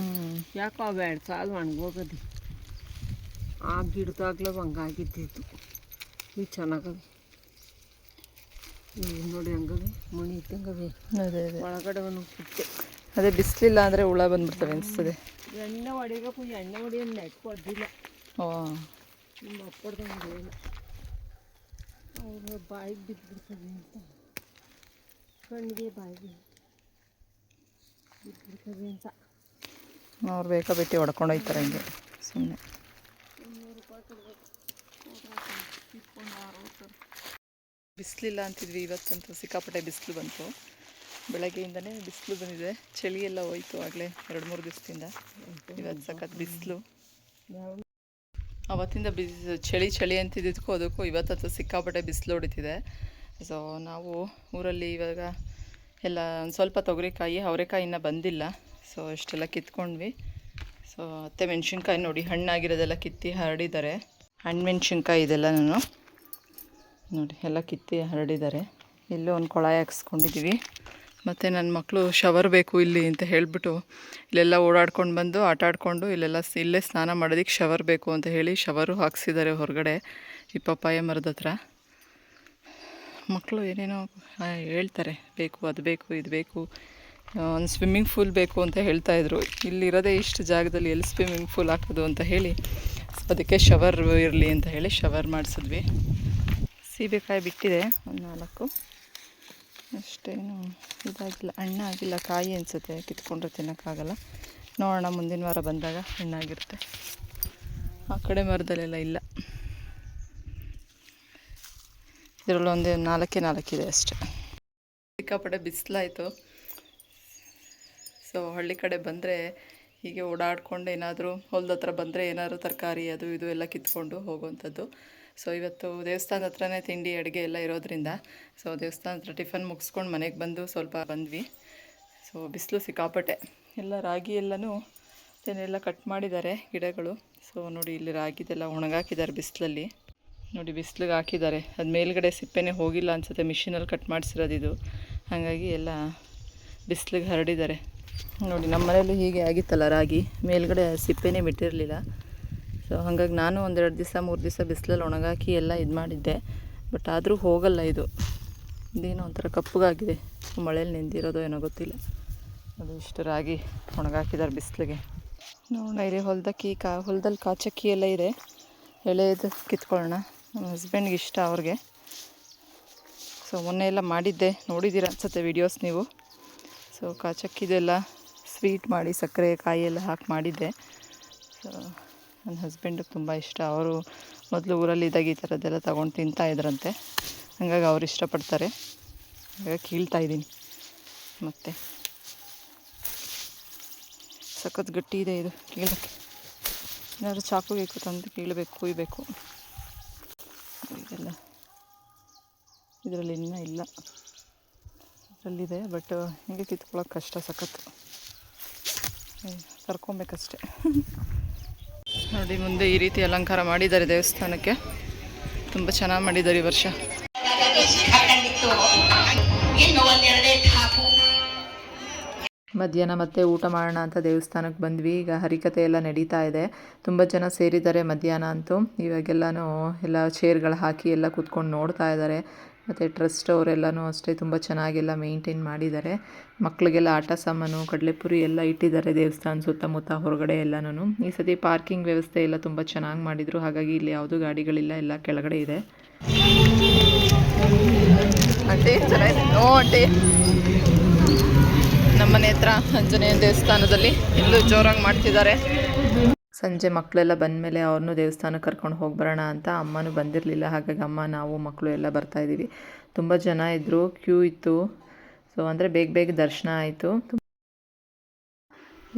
ಯಾಕೋ ಅವು 2 ಸಾಲು ಒಣಗೋಗದು. ಆ ಗಿಡದಾಗ್ಲೂ ಹಂಗಾಗಿದ್ದಿತ್ತು. ಇದು ಚೆನ್ನಾಗವೆ ನೋಡಿ, ಹಂಗವೆ ಮಣಿ ಇದ್ದಂಗವೆ. ಅದೇ ಅದೇ ಒಳಗಡೆ ಒಂದು ಪುಟ್ಟೆ. ಅದೇ ಬಿಸಿಲಿಲ್ಲ ಅಂದರೆ ಹುಳ ಬಂದ್ಬಿಡ್ತವೆ ಅನಿಸ್ತದೆ. ಎಣ್ಣೆ ಹೊಡಿಬೇಕು, ಎಣ್ಣೆ ಹೊಡಿಯೋದು ನೆಟ್ ಹೊಡೆದಿಲ್ಲ. ನಿಮ್ಮ ಅಪ್ಪಡ್ದಂಗೆ ಏನು ಅವ್ರ ಬಾಯಿಗೆ ಬಿದ್ದುಬಿಡ್ತದೆ ಅಂತ, ಕಣ್ಣಿಗೆ ಬಾಯಿಗೆ ಬಿದ್ದುಬಿಡ್ತದೆ ಅಂತ ಅವ್ರು ಬೇಕಾಬಿಟ್ಟು ಹೊಡ್ಕೊಂಡು ಹೋಗ್ತಾರೆ ಹಿಂಗೆ ಸುಮ್ಮನೆ. ಬಿಸಿಲಿಲ್ಲ ಅಂತಿದ್ವಿ, ಇವತ್ತಂತೂ ಸಿಕ್ಕಾಪಟ್ಟೆ ಬಿಸಿಲು ಬಂತು. ಬೆಳಗ್ಗೆಯಿಂದನೇ ಬಿಸಿಲು ಬಂದಿದೆ. ಚಳಿ ಎಲ್ಲ ಹೋಯ್ತು ಆಗಲೇ 2-3 ದಿವಸದಿಂದ. ಇವತ್ತು ಸಖತ್ ಬಿಸಿಲು. ಅವತ್ತಿಂದ ಚಳಿ ಅಂತಿದ್ದಕ್ಕೂ ಅದಕ್ಕೂ ಇವತ್ತಂತೂ ಸಿಕ್ಕಾಪಟ್ಟೆ ಬಿಸಿಲು ಹೊಡಿತಿದೆ. ಸೊ ನಾವು ಊರಲ್ಲಿ ಇವಾಗ ಎಲ್ಲ ಒಂದು ಸ್ವಲ್ಪ ತೊಗರಿಕಾಯಿ, ಅವರೆಕಾಯಿ ಇನ್ನೂ ಬಂದಿಲ್ಲ. ಸೊ ಇಷ್ಟೆಲ್ಲ ಕಿತ್ಕೊಂಡ್ವಿ. ಸೊ ಮತ್ತು ಮೆಣಸಿನ್ಕಾಯಿ ನೋಡಿ ಹಣ್ಣಾಗಿರೋದೆಲ್ಲ ಕಿತ್ತಿ ಹರಡಿದ್ದಾರೆ. ಹಣ್ಣು ಮೆಣಸಿನ್ಕಾಯಿ ಇದೆಲ್ಲ ನೋಡಿ ಎಲ್ಲ ಕಿತ್ತಿ ಹರಡಿದ್ದಾರೆ. ಇಲ್ಲೂ ಒಂದು ಕೊಳಾಯಿ ಹಾಕ್ಸ್ಕೊಂಡಿದ್ದೀವಿ. ಮತ್ತು ನನ್ನ ಮಕ್ಕಳು ಶವರ್ ಬೇಕು ಇಲ್ಲಿ ಅಂತ ಹೇಳಿಬಿಟ್ಟು ಇಲ್ಲೆಲ್ಲ ಓಡಾಡ್ಕೊಂಡು ಬಂದು ಆಟ ಆಡಿಕೊಂಡು ಇಲ್ಲೇ ಸ್ನಾನ ಮಾಡೋದಕ್ಕೆ ಶವರ್ ಬೇಕು ಅಂತ ಹೇಳಿ ಶವರು ಹಾಕ್ಸಿದ್ದಾರೆ ಹೊರಗಡೆ ಈ ಪಪ್ಪಾಯ ಮರದ ಹತ್ರ. ಮಕ್ಕಳು ಏನೇನೋ ಹೇಳ್ತಾರೆ, ಬೇಕು ಅದು ಬೇಕು ಇದು ಬೇಕು, ಒಂದು ಸ್ವಿಮ್ಮಿಂಗ್ ಪೂಲ್ ಬೇಕು ಅಂತ ಹೇಳ್ತಾಯಿದ್ರು. ಇಲ್ಲಿರೋದೇ ಇಷ್ಟು ಜಾಗದಲ್ಲಿ ಎಲ್ಲಿ ಸ್ವಿಮ್ಮಿಂಗ್ ಪೂಲ್ ಹಾಕೋದು ಅಂತ ಹೇಳಿ ಅದಕ್ಕೆ ಶವರ್ ಇರಲಿ ಅಂತ ಹೇಳಿ ಶವರ್ ಮಾಡಿಸಿದ್ವಿ. ಸೀಬೆಕಾಯಿ ಬಿಟ್ಟಿದೆ ಒಂದು 4, ಅಷ್ಟೇನು ಇದಾಗಿಲ್ಲ, ಹಣ್ಣಾಗಿಲ್ಲ. ಕಾಯಿ ಅನಿಸುತ್ತೆ, ಕಿತ್ಕೊಂಡ್ರೆ ತಿನ್ನೋಕ್ಕಾಗಲ್ಲ. ನೋಡೋಣ ಮುಂದಿನ ವಾರ ಬಂದಾಗ ಹಣ್ಣಾಗಿರುತ್ತೆ. ಆ ಕಡೆ ಮರದಲ್ಲೆಲ್ಲ ಇಲ್ಲ. ಇದರಲ್ಲಿ ಒಂದು 4 ಇದೆ ಅಷ್ಟೇ. ಸಿಕ್ಕಾಪಟ್ಟೆ ಬಿಸಿಲಾಯಿತು. ಸೊ ಹಳ್ಳಿ ಕಡೆ ಬಂದರೆ ಹೀಗೆ ಓಡಾಡ್ಕೊಂಡು ಏನಾದರೂ ಹೊಲದ ಹತ್ರ ಬಂದರೆ ಏನಾದರೂ ತರಕಾರಿ ಅದು ಇದು ಎಲ್ಲ ಕಿತ್ಕೊಂಡು ಹೋಗುವಂಥದ್ದು. ಸೊ ಇವತ್ತು ದೇವಸ್ಥಾನದ ಹತ್ರನೇ ತಿಂಡಿ ಅಡುಗೆ ಎಲ್ಲ ಇರೋದ್ರಿಂದ ಸೊ ದೇವಸ್ಥಾನ ಹತ್ರ ಟಿಫನ್ ಮುಗಿಸ್ಕೊಂಡು ಮನೆಗೆ ಬಂದು ಸ್ವಲ್ಪ ಬಂದ್ವಿ. ಸೊ ಬಿಸಿಲು ಸಿಕ್ಕಾಪಟ್ಟೆ. ಎಲ್ಲ ರಾಗಿ ಎಲ್ಲನೂ ಇದನ್ನೆಲ್ಲ ಕಟ್ ಮಾಡಿದ್ದಾರೆ ಗಿಡಗಳು. ಸೊ ನೋಡಿ ಇಲ್ಲಿ ರಾಗಿದೆಲ್ಲ ಒಣಗಾಕಿದ್ದಾರೆ ಬಿಸಿಲಲ್ಲಿ. ನೋಡಿ ಬಿಸಿಲಿಗೆ ಹಾಕಿದ್ದಾರೆ. ಅದು ಮೇಲ್ಗಡೆ ಸಿಪ್ಪೆನೇ ಹೋಗಿಲ್ಲ ಅನಿಸುತ್ತೆ, ಮಿಷಿನಲ್ಲಿ ಕಟ್ ಮಾಡಿಸಿರೋದು ಇದು. ಹಾಗಾಗಿ ಎಲ್ಲ ಬಿಸಿಲಿಗೆ ಹರಡಿದ್ದಾರೆ. ನೋಡಿ ನಮ್ಮ ಮನೇಲಿ ಹೀಗೆ ಆಗಿತ್ತಲ್ಲ, ರಾಗಿ ಮೇಲ್ಗಡೆ ಸಿಪ್ಪೆನೇ ಬಿಟ್ಟಿರಲಿಲ್ಲ. ಸೊ ಹಾಗಾಗಿ ನಾನು 1-2 ದಿವಸ 3 ದಿವಸ ಬಿಸಿಲಲ್ಲಿ ಒಣಗಾಕಿ ಎಲ್ಲ ಇದು ಮಾಡಿದ್ದೆ. ಬಟ್ ಆದರೂ ಹೋಗಲ್ಲ ಇದು. ಇದೇನೋ ಒಂಥರ ಕಪ್ಪಗಾಗಿದೆ, ಮಳೇಲಿ ನಿಂತಿರೋದೋ ಏನೋ ಗೊತ್ತಿಲ್ಲ. ಅದು ಇಷ್ಟು ರಾಗಿ ಒಣಗಾಕಿದ್ದಾರೆ ಬಿಸಿಲಿಗೆ. ನೋಡೋಣ ಇಲ್ಲಿ ಹೊಲದಲ್ಲಿ ಕಾಚಕ್ಕಿ ಎಲ್ಲ ಇದೆ. ಎಳೆದು ಕಿತ್ಕೊಳ್ಳೋಣ. ನಮ್ಮ ಹಸ್ಬೆಂಡ್ಗೆ ಇಷ್ಟ ಅವ್ರಿಗೆ. ಸೊ ಮೊನ್ನೆ ಎಲ್ಲ ಮಾಡಿದ್ದೆ, ನೋಡಿದ್ದೀರ ಅನ್ಸುತ್ತೆ ವೀಡಿಯೋಸ್ ನೀವು. ಸೊ ಕಾಚಕ್ಕಿದೆಲ್ಲ ಸ್ವೀಟ್ ಮಾಡಿ ಸಕ್ಕರೆ ಕಾಯಿ ಎಲ್ಲ ಹಾಕಿ ಮಾಡಿದ್ದೆ. ಸೊ ನನ್ನ ಹಸ್ಬೆಂಡಿಗೆ ತುಂಬ ಇಷ್ಟ. ಅವರು ಮೊದಲು ಊರಲ್ಲಿ ಇದ್ದಾಗ ಈ ಥರದ್ದೆಲ್ಲ ತೊಗೊಂಡು ತಿಂತಾಯಿದ್ರಂತೆ. ಹಾಗಾಗಿ ಅವ್ರು ಇಷ್ಟಪಡ್ತಾರೆ. ಹಾಗಾಗಿ ಕೀಳ್ತಾಯಿದ್ದೀನಿ. ಮತ್ತು ಸಖತ್ ಗಟ್ಟಿ ಇದೆ ಇದು ಕೀಳೋಕ್ಕೆ. ಏನಾದ್ರು ಚಾಕು ಗೀಕು ತಂದು ಕೀಳಬೇಕು, ಕುಯ್ಬೇಕು. ಇದೆಲ್ಲ ಇದರಲ್ಲಿ ಇನ್ನೂ ಇಲ್ಲ, ಇದರಲ್ಲಿದೆ. ಬಟ್ ಹಿಂಗೆ ಕಿತ್ಕೊಳ್ಳೋಕೆ ಕಷ್ಟ, ಸಖತ್ತು ಕರ್ಕೊಬೇಕಷ್ಟೆ. ನೋಡಿ ಮುಂದೆ ಈ ರೀತಿ ಅಲಂಕಾರ ಮಾಡಿದ್ದಾರೆ ದೇವಸ್ಥಾನಕ್ಕೆ. ತುಂಬ ಚೆನ್ನಾಗಿ ಮಾಡಿದ್ದಾರೆ ಈ ವರ್ಷ. ಮಧ್ಯಾಹ್ನ ಮತ್ತೆ ಊಟ ಮಾಡೋಣ ಅಂತ ದೇವಸ್ಥಾನಕ್ಕೆ ಬಂದ್ವಿ. ಈಗ ಹರಿಕತೆ ಎಲ್ಲ ನಡೀತಾ ಇದೆ, ತುಂಬ ಜನ ಸೇರಿದ್ದಾರೆ ಮಧ್ಯಾಹ್ನ ಅಂತೂ. ಇವಾಗೆಲ್ಲನೂ ಎಲ್ಲ ಚೇರ್ಗಳು ಹಾಕಿ ಎಲ್ಲ ಕೂತ್ಕೊಂಡು ನೋಡ್ತಾ ಇದ್ದಾರೆ. ಮತ್ತು ಟ್ರಸ್ಟ್ ಅವರೆಲ್ಲನೂ ಅಷ್ಟೇ ತುಂಬ ಚೆನ್ನಾಗೆಲ್ಲ ಮೇಂಟೈನ್ ಮಾಡಿದ್ದಾರೆ. ಮಕ್ಕಳಿಗೆಲ್ಲ ಆಟ ಸಾಮಾನು, ಕಡಲೆಪುರಿ ಎಲ್ಲ ಇಟ್ಟಿದ್ದಾರೆ ದೇವಸ್ಥಾನ ಸುತ್ತಮುತ್ತ ಹೊರಗಡೆ ಎಲ್ಲನೂ. ಈ ಸತಿ ಪಾರ್ಕಿಂಗ್ ವ್ಯವಸ್ಥೆ ಎಲ್ಲ ತುಂಬ ಚೆನ್ನಾಗಿ ಮಾಡಿದರು, ಹಾಗಾಗಿ ಇಲ್ಲಿ ಯಾವುದೂ ಗಾಡಿಗಳಿಲ್ಲ, ಎಲ್ಲ ಕೆಳಗಡೆ ಇದೆ. ಆಂಟಿ ಚೆನ್ನಾಗಿದೆ. ಓ ಆಂಟಿ, ನಮ್ಮನೆ ಹತ್ರ ಆಂಜನೇಯ ದೇವಸ್ಥಾನದಲ್ಲಿ ಇಲ್ಲೂ ಜೋರಾಗಿ ಮಾಡ್ತಿದ್ದಾರೆ. ಸಂಜೆ ಮಕ್ಕಳೆಲ್ಲ ಬಂದಮೇಲೆ ಅವ್ರನ್ನೂ ದೇವಸ್ಥಾನಕ್ಕೆ ಕರ್ಕೊಂಡು ಹೋಗಿ ಬರೋಣ ಅಂತ. ಅಮ್ಮನೂ ಬಂದಿರಲಿಲ್ಲ, ಹಾಗಾಗಿ ಅಮ್ಮ, ನಾವು, ಮಕ್ಕಳು ಎಲ್ಲ ಬರ್ತಾಯಿದ್ದೀವಿ. ತುಂಬ ಜನ ಇದ್ದರು, ಕ್ಯೂ ಇತ್ತು. ಸೊ ಅಂದರೆ ಬೇಗ ಬೇಗ ದರ್ಶನ ಆಯಿತು.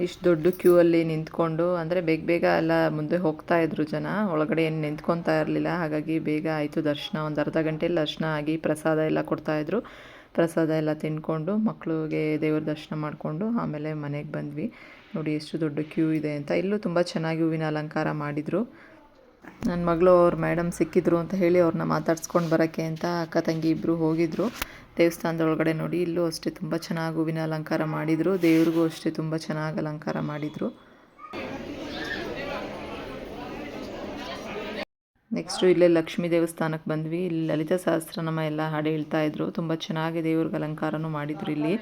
ಇಷ್ಟು ದೊಡ್ಡ ಕ್ಯೂ ಅಲ್ಲಿ ನಿಂತ್ಕೊಂಡು ಅಂದರೆ ಬೇಗ ಬೇಗ ಎಲ್ಲ ಮುಂದೆ ಹೋಗ್ತಾಯಿದ್ರು ಜನ, ಒಳಗಡೆ ಏನು ನಿಂತ್ಕೊತಾ ಇರಲಿಲ್ಲ. ಹಾಗಾಗಿ ಬೇಗ ಆಯಿತು ದರ್ಶನ. ಒಂದು ಅರ್ಧ ಗಂಟೆಯಲ್ಲಿ ದರ್ಶನ ಆಗಿ ಪ್ರಸಾದ ಎಲ್ಲ ಕೊಡ್ತಾಯಿದ್ರು. ಪ್ರಸಾದ ಎಲ್ಲ ತಿಂದ್ಕೊಂಡು ಮಕ್ಕಳಿಗೆ ದೇವ್ರ ದರ್ಶನ ಮಾಡಿಕೊಂಡು ಆಮೇಲೆ ಮನೆಗೆ ಬಂದ್ವಿ. ನೋಡಿ ಎಷ್ಟು ದೊಡ್ಡ ಕ್ಯೂ ಇದೆ ಅಂತ. ಇಲ್ಲೂ ತುಂಬ ಚೆನ್ನಾಗಿ ಹೂವಿನ ಅಲಂಕಾರ ಮಾಡಿದರು. ನನ್ನ ಮಗಳು ಅವ್ರ ಮೇಡಮ್ ಸಿಕ್ಕಿದ್ರು ಅಂತ ಹೇಳಿ ಅವ್ರನ್ನ ಮಾತಾಡ್ಸ್ಕೊಂಡು ಬರೋಕ್ಕೆ ಅಂತ ಅಕ್ಕ ತಂಗಿ ಇಬ್ಬರು ಹೋಗಿದ್ರು ದೇವಸ್ಥಾನದೊಳಗಡೆ. ನೋಡಿ ಇಲ್ಲೂ ಅಷ್ಟೇ ತುಂಬ ಚೆನ್ನಾಗಿ ಹೂವಿನ ಅಲಂಕಾರ ಮಾಡಿದರು. ದೇವ್ರಿಗೂ ಅಷ್ಟೇ ತುಂಬ ಚೆನ್ನಾಗಿ ಅಲಂಕಾರ ಮಾಡಿದರು. ನೆಕ್ಸ್ಟು ಇಲ್ಲೇ ಲಕ್ಷ್ಮೀ ದೇವಸ್ಥಾನಕ್ಕೆ ಬಂದ್ವಿ. ಇಲ್ಲಿ ಲಲಿತಾ ಸಹಸ್ರನಾಮ ಎಲ್ಲ ಹಾಡು ಹೇಳ್ತಾಯಿದ್ರು. ತುಂಬ ಚೆನ್ನಾಗಿ ದೇವ್ರಿಗೆ ಅಲಂಕಾರನೂ ಮಾಡಿದ್ರು. ಇಲ್ಲಿ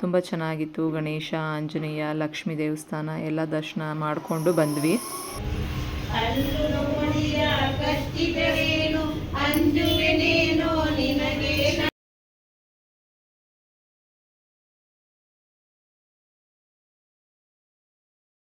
ತುಂಬ ಚೆನ್ನಾಗಿತ್ತು. ಗಣೇಶ, ಆಂಜನೇಯ, ಲಕ್ಷ್ಮೀ ದೇವಸ್ಥಾನ ಎಲ್ಲ ದರ್ಶನ ಮಾಡಿಕೊಂಡು ಬಂದ್ವಿ.